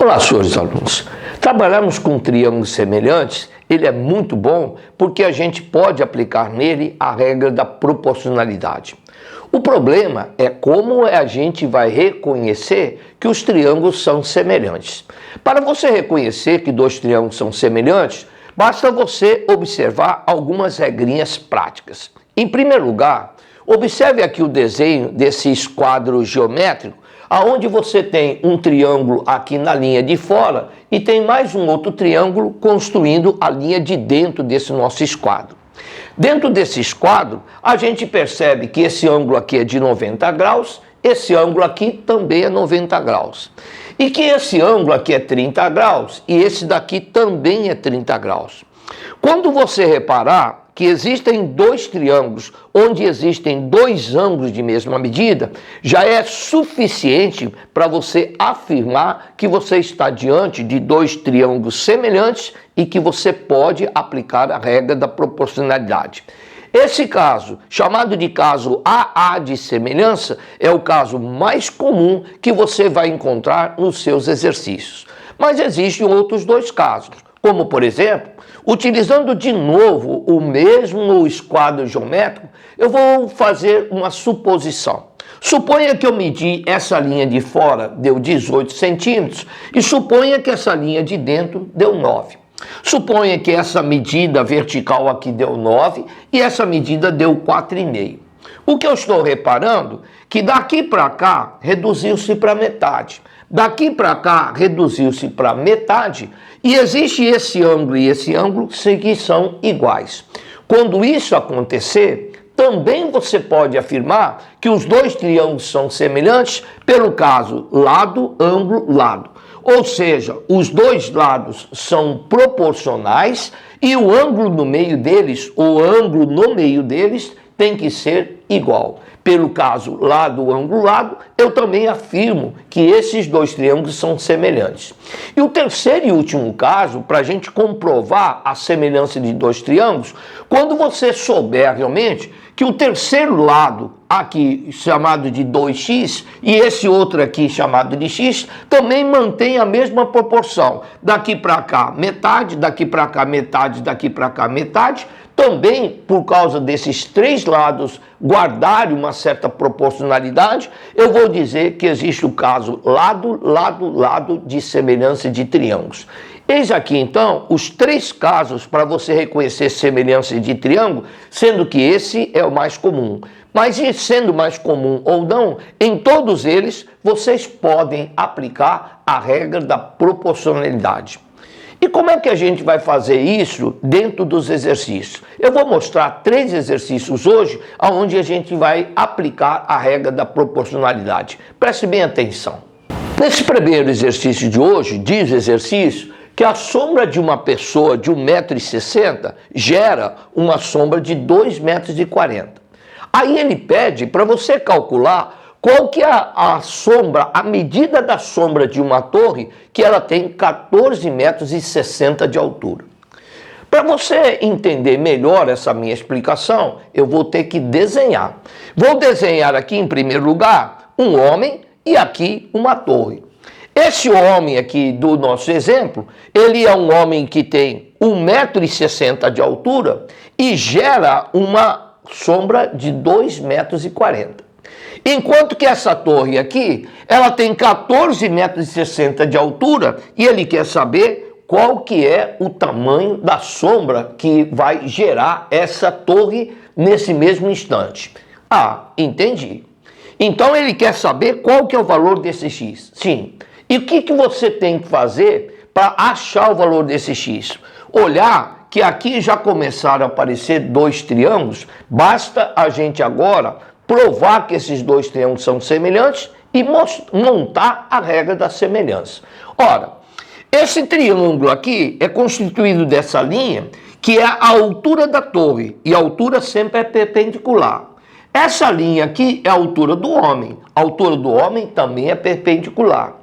Olá, senhores alunos. Trabalharmos com triângulos semelhantes, ele é muito bom porque a gente pode aplicar nele a regra da proporcionalidade. O problema é como a gente vai reconhecer que os triângulos são semelhantes. Para você reconhecer que dois triângulos são semelhantes, basta você observar algumas regrinhas práticas. Em primeiro lugar, observe aqui o desenho desse esquadro geométrico, aonde você tem um triângulo aqui na linha de fora e tem mais um outro triângulo construindo a linha de dentro desse nosso esquadro. Dentro desse esquadro, a gente percebe que esse ângulo aqui é de 90 graus, esse ângulo aqui também é 90 graus. E que esse ângulo aqui é 30 graus e esse daqui também é 30 graus. Quando você reparar que existem dois triângulos onde existem dois ângulos de mesma medida, já é suficiente para você afirmar que você está diante de dois triângulos semelhantes e que você pode aplicar a regra da proporcionalidade. Esse caso, chamado de caso AA de semelhança, é o caso mais comum que você vai encontrar nos seus exercícios. Mas existem outros dois casos, como por exemplo, utilizando de novo o mesmo esquadro geométrico, eu vou fazer uma suposição. Suponha que eu medi essa linha de fora, deu 18 centímetros, e suponha que essa linha de dentro deu 9. Suponha que essa medida vertical aqui deu 9 e essa medida deu 4,5. O que eu estou reparando é que daqui para cá reduziu-se para metade. Daqui para cá reduziu-se para metade e existe esse ângulo e esse ângulo que são iguais. Quando isso acontecer, também você pode afirmar que os dois triângulos são semelhantes pelo caso lado, ângulo, lado. Ou seja, os dois lados são proporcionais e o ângulo no meio deles, o ângulo no meio deles, tem que ser igual. Pelo caso lado, ângulo, lado, eu também afirmo que esses dois triângulos são semelhantes. E o terceiro e último caso, para a gente comprovar a semelhança de dois triângulos, quando você souber realmente que o terceiro lado aqui chamado de 2x e esse outro aqui chamado de x também mantém a mesma proporção. Daqui para cá metade, daqui para cá metade, daqui para cá metade. Também, por causa desses três lados guardarem uma certa proporcionalidade, eu vou dizer que existe o caso lado, lado, lado de semelhança de triângulos. Eis aqui, então, os três casos para você reconhecer semelhança de triângulo, sendo que esse é o mais comum. Mas, sendo mais comum ou não, em todos eles, vocês podem aplicar a regra da proporcionalidade. E como é que a gente vai fazer isso dentro dos exercícios? Eu vou mostrar 3 exercícios hoje, onde a gente vai aplicar a regra da proporcionalidade. Preste bem atenção. Nesse primeiro exercício de hoje, diz o exercício que a sombra de uma pessoa de 1,60 m gera uma sombra de 2,40 m. Aí ele pede para você calcular qual que é a sombra, a medida da sombra de uma torre, que ela tem 14,60 m de altura. Para você entender melhor essa minha explicação, eu vou ter que desenhar. Vou desenhar aqui, em primeiro lugar, um homem e aqui uma torre. Esse homem aqui do nosso exemplo, ele é um homem que tem 1,60 m de altura e gera uma sombra de 2,40 m. Enquanto que essa torre aqui, ela tem 14,60 m de altura e ele quer saber qual que é o tamanho da sombra que vai gerar essa torre nesse mesmo instante. Ah, entendi. Então ele quer saber qual que é o valor desse x. Sim. E o que você tem que fazer para achar o valor desse x? Olhar que aqui já começaram a aparecer dois triângulos, basta a gente agora provar que esses dois triângulos são semelhantes e montar a regra da semelhança. Ora, esse triângulo aqui é constituído dessa linha, que é a altura da torre, e a altura sempre é perpendicular. Essa linha aqui é a altura do homem. A altura do homem também é perpendicular.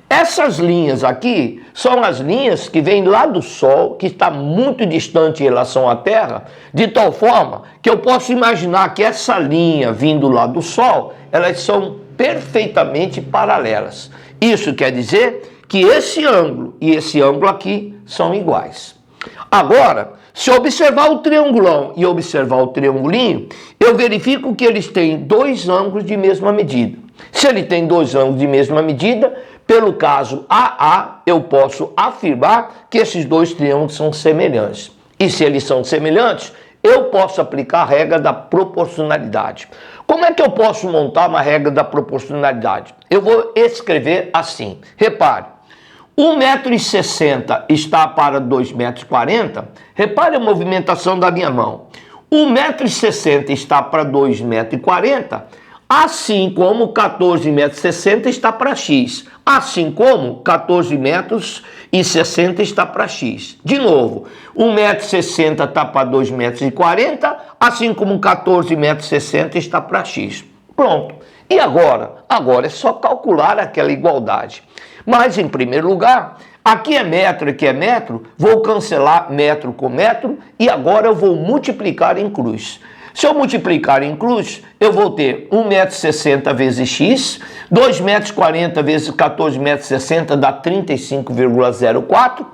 Essas linhas aqui são as linhas que vêm lá do Sol, que está muito distante em relação à Terra, de tal forma que eu posso imaginar que essa linha vindo lá do Sol, elas são perfeitamente paralelas. Isso quer dizer que esse ângulo e esse ângulo aqui são iguais. Agora, se eu observar o triangulão e observar o triangulinho, eu verifico que eles têm dois ângulos de mesma medida. Se ele tem dois ângulos de mesma medida, pelo caso AA, eu posso afirmar que esses dois triângulos são semelhantes. E se eles são semelhantes, eu posso aplicar a regra da proporcionalidade. Como é que eu posso montar uma regra da proporcionalidade? Eu vou escrever assim. Repare, 1,60 m está para 2,40 m. Repare a movimentação da minha mão. 1,60 m está para 2,40 m. Assim como 14,60 m está para x. Assim como 14,60 m está para x. De novo, 1,60 m está para 2,40 m, assim como 14,60 m está para x. Pronto. E agora? Agora é só calcular aquela igualdade. Mas, em primeiro lugar, aqui é metro, vou cancelar metro com metro e agora eu vou multiplicar em cruz. Se eu multiplicar em cruz, eu vou ter 1,60 m vezes x, 2,40 m vezes 14,60 m dá 35,04.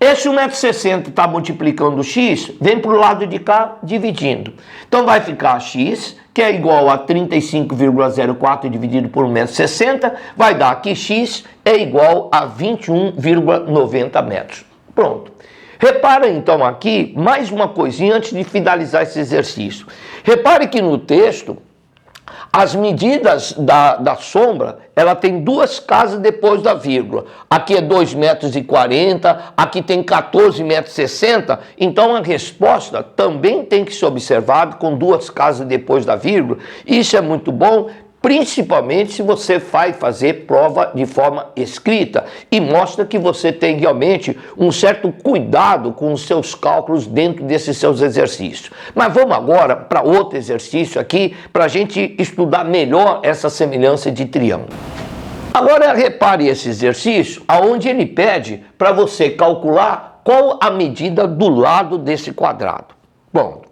Esse 1,60 m está multiplicando x, vem para o lado de cá dividindo. Então vai ficar x, que é igual a 35,04 dividido por 1,60 m, vai dar que x é igual a 21,90 metros. Pronto. Repara então aqui mais uma coisinha antes de finalizar esse exercício. Repare que no texto, as medidas da sombra, ela tem duas casas depois da vírgula. Aqui é 2,40 m, aqui tem 14,60 m. Então a resposta também tem que ser observada com duas casas depois da vírgula. Isso é muito bom, principalmente se você vai fazer prova de forma escrita e mostra que você tem realmente um certo cuidado com os seus cálculos dentro desses seus exercícios. Mas vamos agora para outro exercício aqui, para a gente estudar melhor essa semelhança de triângulo. Agora repare esse exercício, onde ele pede para você calcular qual a medida do lado desse quadrado. Bom,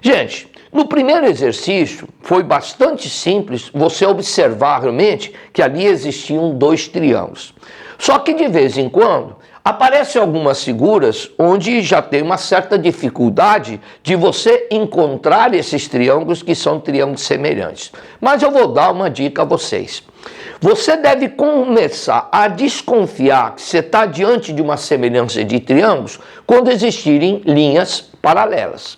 gente, no primeiro exercício, foi bastante simples você observar realmente que ali existiam dois triângulos. Só que de vez em quando, aparecem algumas figuras onde já tem uma certa dificuldade de você encontrar esses triângulos que são triângulos semelhantes. Mas eu vou dar uma dica a vocês. Você deve começar a desconfiar que você está diante de uma semelhança de triângulos quando existirem linhas paralelas.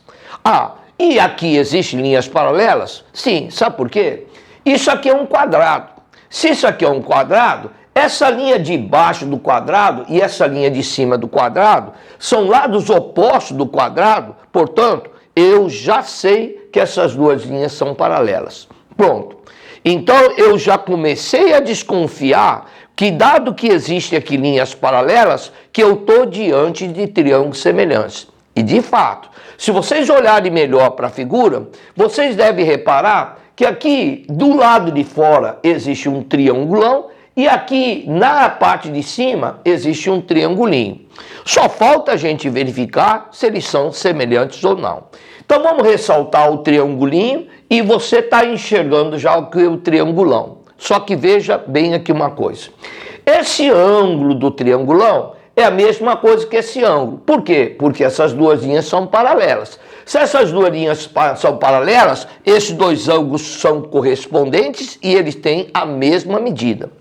E aqui existem linhas paralelas? Sim, sabe por quê? Isso aqui é um quadrado. Se isso aqui é um quadrado, essa linha de baixo do quadrado e essa linha de cima do quadrado são lados opostos do quadrado, portanto, eu já sei que essas duas linhas são paralelas. Pronto. Então, eu já comecei a desconfiar que, dado que existem aqui linhas paralelas, que eu estou diante de triângulos semelhantes. E, de fato, se vocês olharem melhor para a figura, vocês devem reparar que aqui, do lado de fora, existe um triangulão e aqui, na parte de cima, existe um triangulinho. Só falta a gente verificar se eles são semelhantes ou não. Então, vamos ressaltar o triangulinho e você está enxergando já o triangulão. Só que veja bem aqui uma coisa. Esse ângulo do triangulão é a mesma coisa que esse ângulo. Por quê? Porque essas duas linhas são paralelas. Se essas duas linhas são paralelas, esses dois ângulos são correspondentes e eles têm a mesma medida.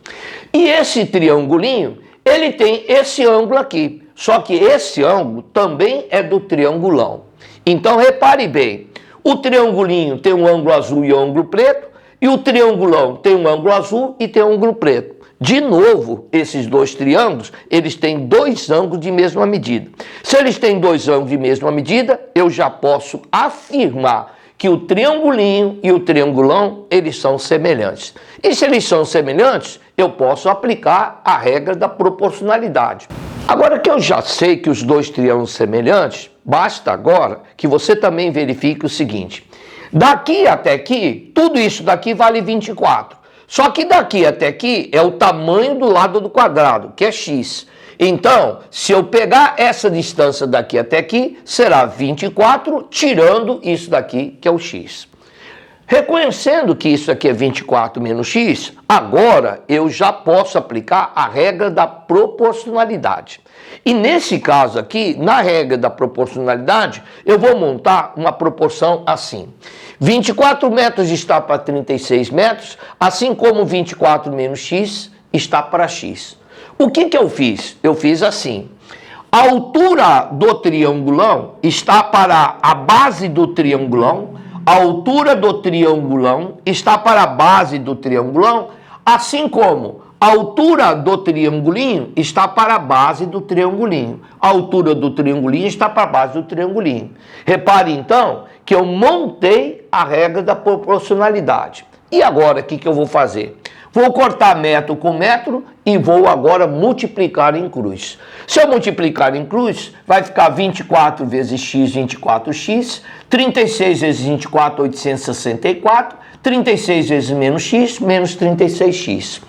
E esse triangulinho, ele tem esse ângulo aqui. Só que esse ângulo também é do triangulão. Então, repare bem. O triangulinho tem um ângulo azul e um ângulo preto. E o triangulão tem um ângulo azul e tem um ângulo preto. De novo, esses dois triângulos, eles têm dois ângulos de mesma medida. Se eles têm dois ângulos de mesma medida, eu já posso afirmar que o triangulinho e o triangulão, eles são semelhantes. E se eles são semelhantes, eu posso aplicar a regra da proporcionalidade. Agora que eu já sei que os dois triângulos são semelhantes, basta agora que você também verifique o seguinte. Daqui até aqui, tudo isso daqui vale 24. Só que daqui até aqui é o tamanho do lado do quadrado, que é x. Então, se eu pegar essa distância daqui até aqui, será 24, tirando isso daqui, que é o x. Reconhecendo que isso aqui é 24 menos x, agora eu já posso aplicar a regra da proporcionalidade. E nesse caso aqui, na regra da proporcionalidade, eu vou montar uma proporção assim. 24 metros está para 36 metros, assim como 24 menos x está para x. O que eu fiz? Eu fiz assim. A altura do triangulão está para a base do triangulão, a altura do triangulão está para a base do triangulão, assim como a altura do triangulinho está para a base do triangulinho. A altura do triangulinho está para a base do triangulinho. Repare, então, que eu montei a regra da proporcionalidade. E agora, o que eu vou fazer? Vou cortar metro com metro e vou agora multiplicar em cruz. Se eu multiplicar em cruz, vai ficar 24 vezes x, 24x, 36 vezes 24, 864, 36 vezes menos x, menos 36x.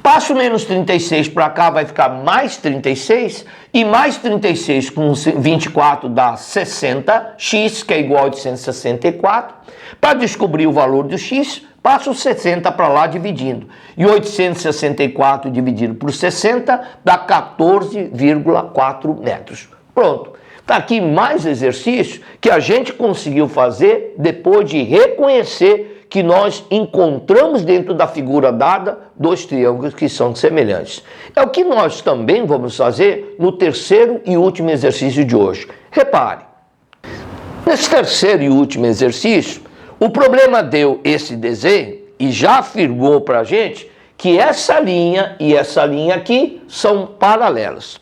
Passo menos 36 para cá, vai ficar mais 36, e mais 36 com 24 dá 60, x que é igual a 864. Para descobrir o valor do x, passo 60 para lá dividindo. E 864 dividido por 60 dá 14,4 metros. Pronto. Está aqui mais exercício que a gente conseguiu fazer depois de reconhecer que nós encontramos dentro da figura dada dois triângulos que são semelhantes. É o que nós também vamos fazer no terceiro e último exercício de hoje. Repare, nesse terceiro e último exercício, o problema deu esse desenho e já afirmou para a gente que essa linha e essa linha aqui são paralelas.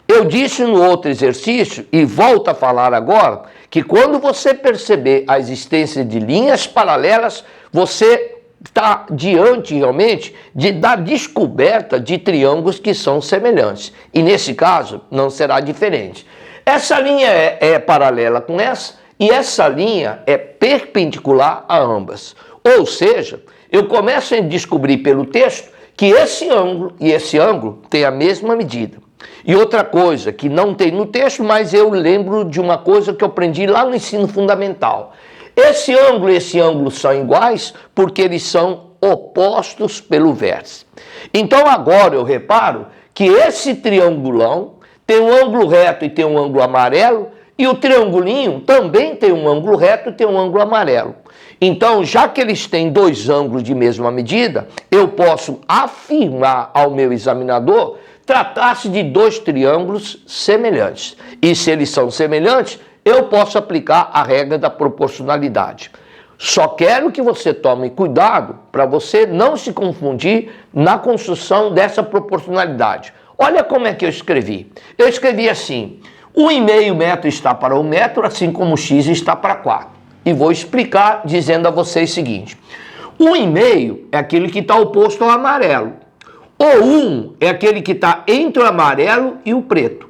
Eu disse no outro exercício, e volto a falar agora, que quando você perceber a existência de linhas paralelas, você está diante realmente da descoberta de triângulos que são semelhantes. E nesse caso, não será diferente. Essa linha é paralela com essa, e essa linha é perpendicular a ambas. Ou seja, eu começo a descobrir pelo texto que esse ângulo e esse ângulo têm a mesma medida. E outra coisa que não tem no texto, mas eu lembro de uma coisa que eu aprendi lá no ensino fundamental. Esse ângulo e esse ângulo são iguais porque eles são opostos pelo vértice. Então agora eu reparo que esse triangulão tem um ângulo reto e tem um ângulo amarelo, e o triangulinho também tem um ângulo reto e tem um ângulo amarelo. Então, já que eles têm dois ângulos de mesma medida, eu posso afirmar ao meu examinador tratar-se de dois triângulos semelhantes. E se eles são semelhantes, eu posso aplicar a regra da proporcionalidade. Só quero que você tome cuidado para você não se confundir na construção dessa proporcionalidade. Olha como é que eu escrevi. Eu escrevi assim: 1,5 metro está para 1 metro, assim como x está para 4. E vou explicar dizendo a vocês o seguinte: 1,5 é aquele que está oposto ao amarelo. O 1 é aquele que está entre o amarelo e o preto.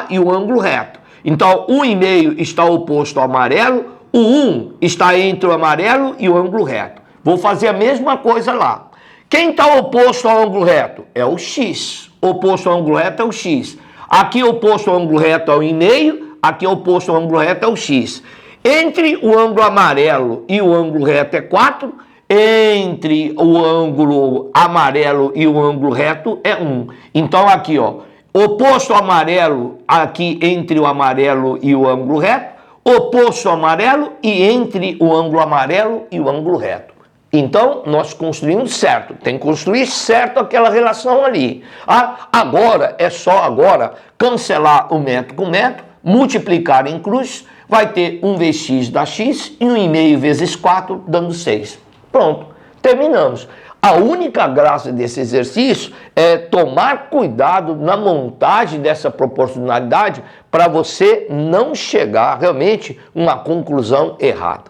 E o ângulo reto. Então, 1,5 está oposto ao amarelo, o 1 está entre o amarelo e o ângulo reto. Vou fazer a mesma coisa lá. Quem está oposto ao ângulo reto? É o x. Oposto ao ângulo reto é o x. Aqui oposto ao ângulo reto é o 1,5, aqui oposto ao ângulo reto é o x. Entre o ângulo amarelo e o ângulo reto é 4, entre o ângulo amarelo e o ângulo reto é 1. Então aqui, ó, oposto ao amarelo, aqui entre o amarelo e o ângulo reto, oposto ao amarelo e entre o ângulo amarelo e o ângulo reto. Então, nós construímos certo, tem que construir certo aquela relação ali. Agora, é só agora cancelar o metro com metro, multiplicar em cruz, vai ter 1 vezes x dá x e 1,5 vezes 4 dando 6. Pronto, terminamos. A única graça desse exercício é tomar cuidado na montagem dessa proporcionalidade para você não chegar realmente a uma conclusão errada.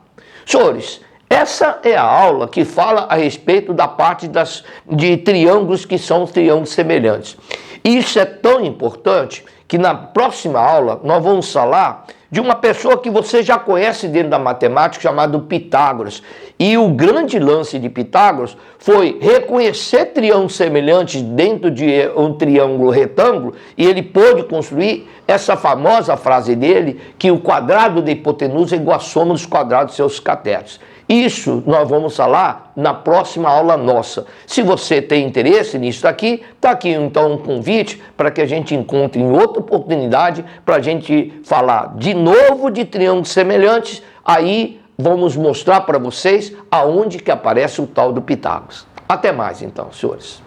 Senhores, essa é a aula que fala a respeito da parte de triângulos que são triângulos semelhantes. Isso é tão importante que na próxima aula nós vamos falar de uma pessoa que você já conhece dentro da matemática, chamado Pitágoras. E o grande lance de Pitágoras foi reconhecer triângulos semelhantes dentro de um triângulo retângulo, e ele pôde construir essa famosa frase dele, que o quadrado da hipotenusa é igual à soma dos quadrados de seus catetos. Isso nós vamos falar na próxima aula nossa. Se você tem interesse nisso aqui, está aqui então um convite para que a gente encontre em outra oportunidade para a gente falar de novo de triângulos semelhantes. Aí vamos mostrar para vocês aonde que aparece o tal do Pitágoras. Até mais então, senhores.